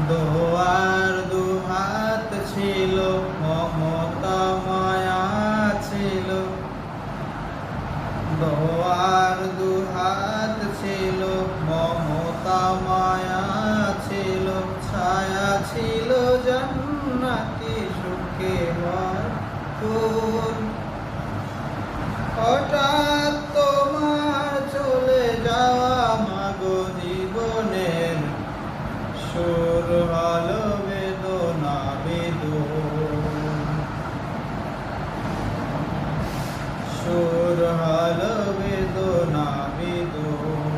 দোয়ার দুহাত ছিল, মমতা মায়া ছিল। দোয়ার দুহাত ছিল, মমতা মায়া ছিল। ছায়া ছিল জান্নাতি সুখে ভরপুর। হঠাৎ তোমার চলে যাওয়া মাগো জীবনের সুর হলো বেদনা বেদন। সুর হলো বেদনা বেদন।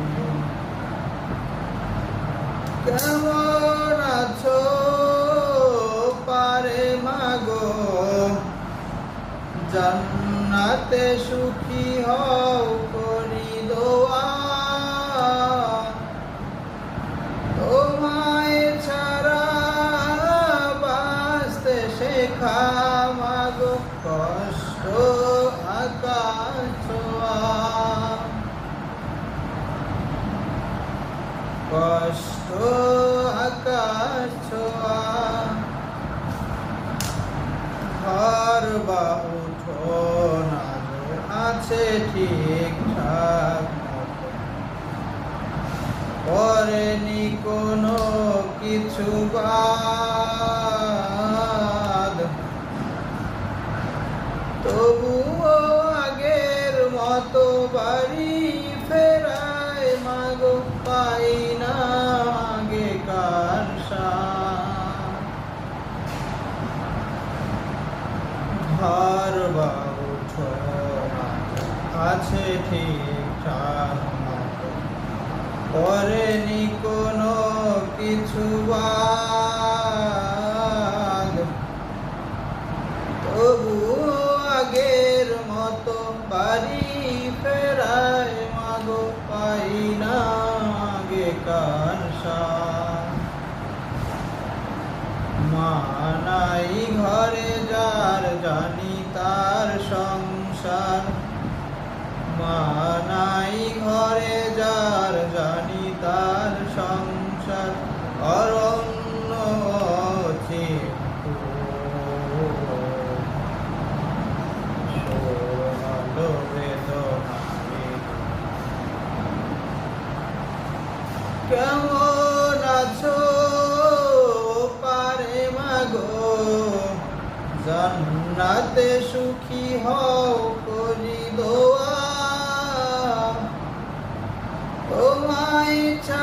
কেমন আছো পারে মাগো, জান্নাতে সুখী হও করি দোয়া। তোমায় ছাড়া বাঁচতে শেখা মাগো, কষ্ট আকাশ ছোঁয়া। কষ্ট আকাশ ছোঁয়া। ঘর বা উঠোন আছে ঠিকঠাক মতো, করেনি কোনো কিছু বাদ। তবুও আগের মতো বাড়ি ফেরায় মাগো, পাই না আগেকার স্বাদ। ঘর বা উঠোন আছে ঠিকঠাক মতো, করেনি কোনো কিছু বাদ। তবুও আগের মতো বাড়ি ফেরায় মাগো, পাই না আগেকার স্বাদ। মা নাই ঘরে যার, জানি তার সংসার। মা নাই ঘরে যার, জানি তার সংসার। অরণ্য চিত্ত সোনালো বেদনা বেদনা। কেমন আছো পারে মাগো, জান্নাতে সুখী হও করি দোয়া। তোমায়